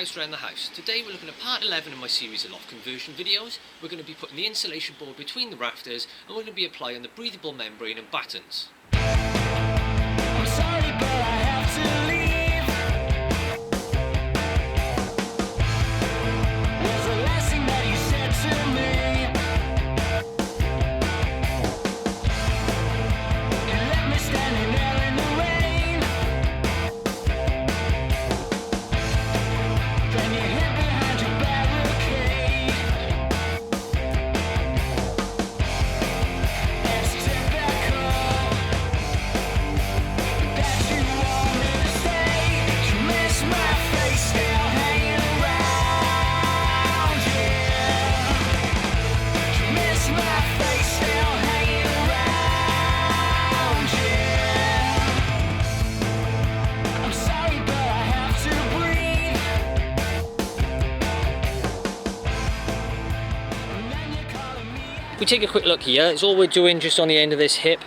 Pouse around the house. Today we're looking at part 11 in my series of loft conversion videos. We're going to be putting the insulation board between the rafters and we're going to be applying the breathable membrane and battens. I'm sorry, but I have to leave. Was the last thing that you said to me. You left me standing there in the rain. Then you hid behind your barricade. It's typical that you want me to stay. You miss my face still hanging around, yeah. You miss my face still hanging around, yeah. I'm sorry, but I have to breathe. And then you're calling me out. If we take a quick look here, it's all we're doing just on the end of this hip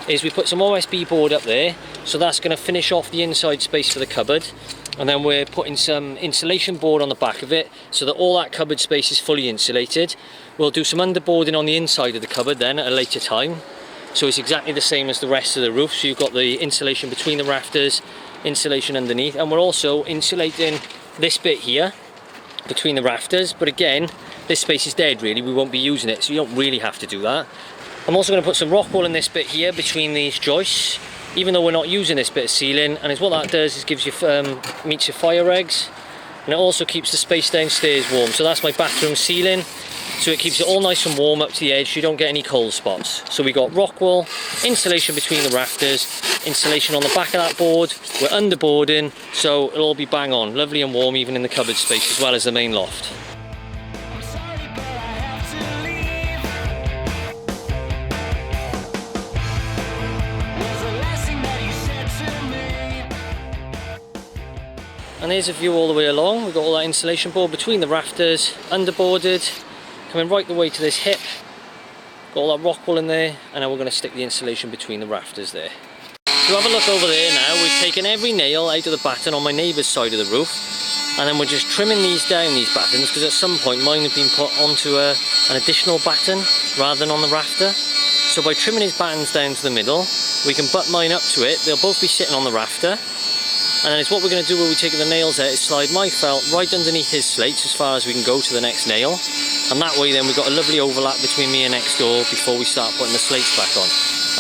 is we put some OSB board up there, so that's going to finish off the inside space for the cupboard, and then we're putting some insulation board on the back of it so that all that cupboard space is fully insulated. We'll do some underboarding on the inside of the cupboard then at a later time, so it's exactly the same as the rest of the roof. So you've got the insulation between the rafters, insulation underneath, and we're also insulating this bit here between the rafters, but again this space is dead really, we won't be using it, so you don't really have to do that. I'm also going to put some rock wool in this bit here between these joists, even though we're not using this bit of ceiling, and it's what that does is gives you meets your fire regs, and it also keeps the space downstairs warm. So that's my bathroom ceiling, so it keeps it all nice and warm up to the edge so you don't get any cold spots. So we got rock wool, insulation between the rafters, insulation on the back of that board, we're underboarding, so it'll all be bang on, lovely and warm even in the cupboard space as well as the main loft. I'm sorry, but I have to leave. Was the last thing that you said to me. And there's a view all the way along. We've got all that insulation board between the rafters, underboarded, coming right the way to this hip. Got all that rock wool in there, and then we're going to stick the insulation between the rafters there. So have a look over there now. We've taken every nail out of the batten on my neighbour's side of the roof, and then we're just trimming these down, these battens, because at some point mine have been put onto an additional batten rather than on the rafter. So by trimming his battens down to the middle, we can butt mine up to it. They'll both be sitting on the rafter. And then it's what we're going to do when we take the nails out is slide my felt right underneath his slates as far as we can go to the next nail. And that way then we've got a lovely overlap between me and next door before we start putting the slates back on.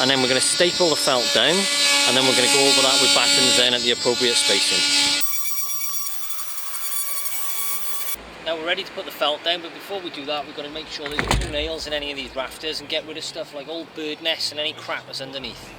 And then we're going to staple the felt down, and then we're going to go over that with battens then at the appropriate spacing. Now we're ready to put the felt down, but before we do that we've got to make sure there's no nails in any of these rafters and get rid of stuff like old bird nests and any crap that's underneath.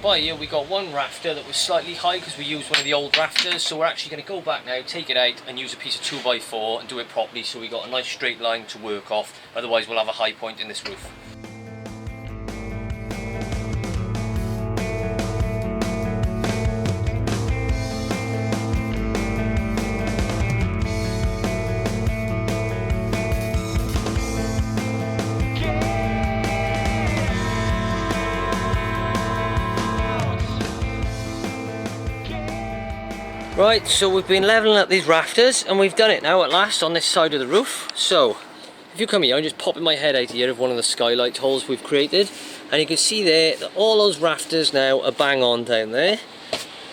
By here we got one rafter that was slightly high because we used one of the old rafters, so we're actually going to go back now, take it out and use a piece of 2x4 and do it properly so we got a nice straight line to work off, otherwise we'll have a high point in this roof. Right, so we've been levelling up these rafters and we've done it now at last on this side of the roof. So if you come here, I'm just popping my head out here of one of the skylight holes we've created, and you can see there that all those rafters now are bang on down there,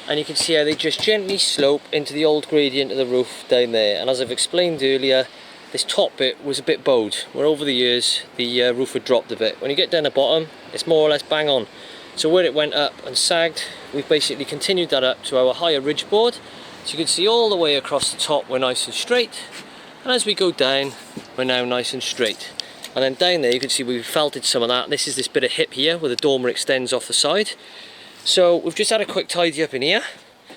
and you can see how they just gently slope into the old gradient of the roof down there. And as I've explained earlier, this top bit was a bit bowed, where over the years the roof had dropped a bit. When you get down the bottom, it's more or less bang on. So where it went up and sagged, we've basically continued that up to our higher ridge board. So you can see all the way across the top we're nice and straight, and as we go down we're now nice and straight. And then down there you can see we've felted some of that. This is this bit of hip here where the dormer extends off the side. So we've just had a quick tidy up in here.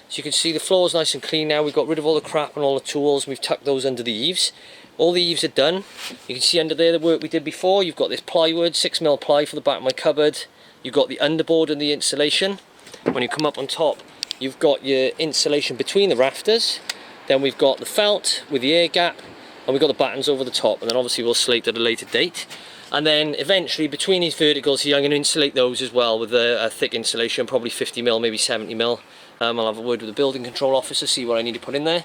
So you can see the floor's nice and clean now. We've got rid of all the crap and all the tools, and we've tucked those under the eaves. All the eaves are done. You can see under there the work we did before. You've got this plywood, 6mm ply for the back of my cupboard. You've got the underboard and the insulation. When you come up on top, you've got your insulation between the rafters. Then we've got the felt with the air gap, and we've got the battens over the top, and then obviously we'll slate at a later date. And then eventually between these verticals here, I'm going to insulate those as well with a thick insulation, probably 50mm, maybe 70mm. I'll have a word with the building control officer, see what I need to put in there.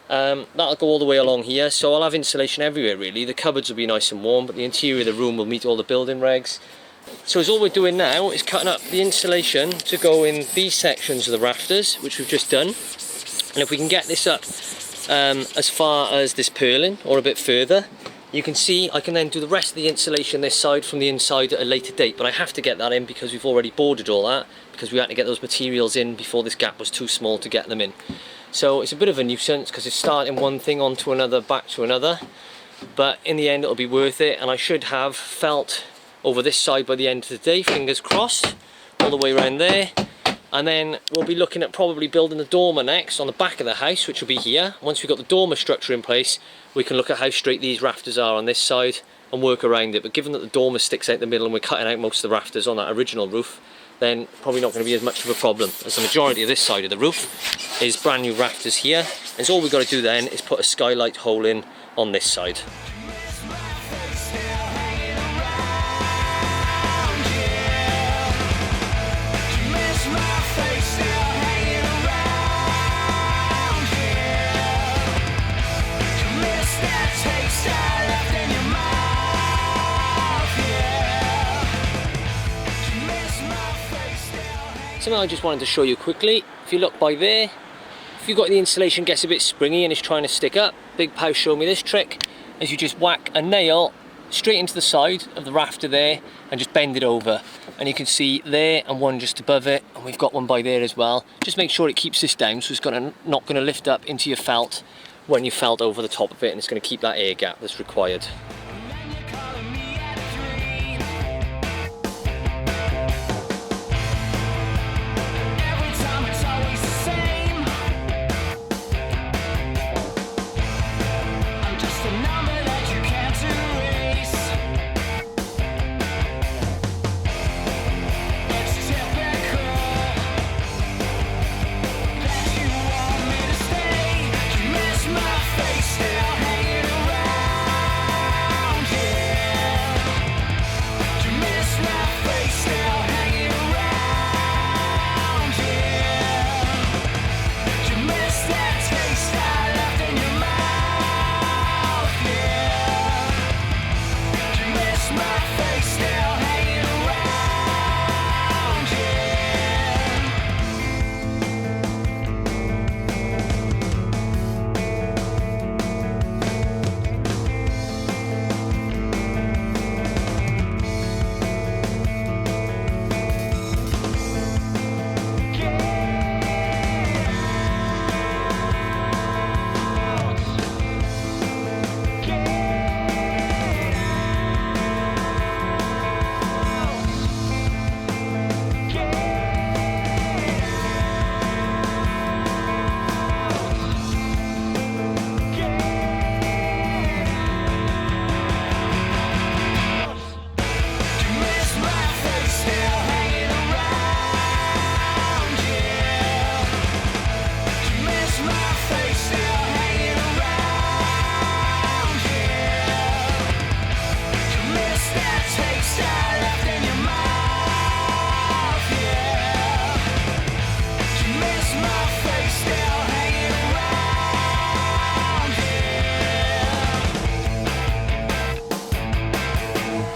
That'll go all the way along here, so I'll have insulation everywhere really. The cupboards will be nice and warm, but the interior of the room will meet all the building regs. So all we're doing now is cutting up the insulation to go in these sections of the rafters, which we've just done. And if we can get this up as far as this purling or a bit further, you can see I can then do the rest of the insulation this side from the inside at a later date. But I have to get that in because we've already boarded all that, because we had to get those materials in before this gap was too small to get them in. So it's a bit of a nuisance because it's starting one thing onto another, back to another. But in the end it'll be worth it, and I should have felt over this side by the end of the day, fingers crossed, all the way around there. And then we'll be looking at probably building the dormer next on the back of the house, which will be here. Once we've got the dormer structure in place, we can look at how straight these rafters are on this side and work around it. But given that the dormer sticks out the middle and we're cutting out most of the rafters on that original roof, then probably not going to be as much of a problem, as the majority of this side of the roof is brand new rafters here. And so all we've got to do then is put a skylight hole in on this side. Something I just wanted to show you quickly. If you look by there, if you've got the insulation gets a bit springy and it's trying to stick up, Big Pouse showed me this trick, is you just whack a nail straight into the side of the rafter there and just bend it over. And you can see there and one just above it, and we've got one by there as well. Just make sure it keeps this down so it's not going to lift up into your felt when you felt over the top of it, and it's going to keep that air gap that's required.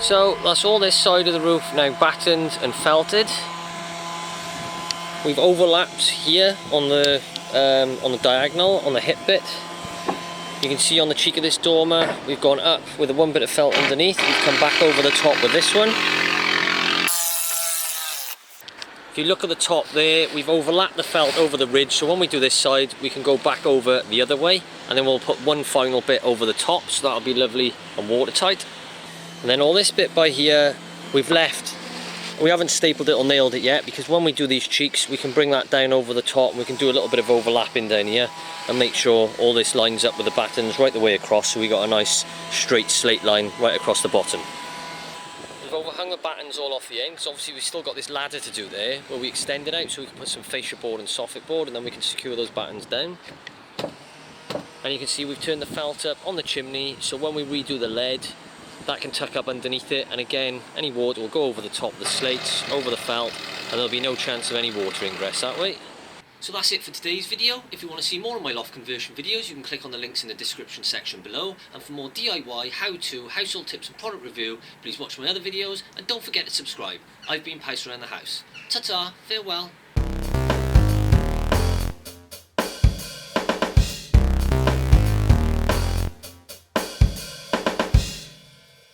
So that's all this side of the roof now battened and felted. We've overlapped here on the diagonal, on the hip bit. You can see on the cheek of this dormer, we've gone up with a one bit of felt underneath. We've come back over the top with this one. If you look at the top there, we've overlapped the felt over the ridge, so when we do this side, we can go back over the other way, and then we'll put one final bit over the top, so that'll be lovely and watertight. And then all this bit by here, we've left. We haven't stapled it or nailed it yet, because when we do these cheeks, we can bring that down over the top, and we can do a little bit of overlapping down here, and make sure all this lines up with the battens right the way across, so we got a nice straight slate line right across the bottom. We've overhung the battens all off the ends. Obviously we've still got this ladder to do there, where we extend it out so we can put some fascia board and soffit board, and then we can secure those battens down. And you can see we've turned the felt up on the chimney, so when we redo the lead, that can tuck up underneath it, and again, any water will go over the top of the slates, over the felt, and there'll be no chance of any water ingress that way. So that's it for today's video. If you want to see more of my loft conversion videos, you can click on the links in the description section below. And for more DIY, how-to, household tips and product review, please watch my other videos, and don't forget to subscribe. I've been Pouse around the house. Ta-ta, farewell.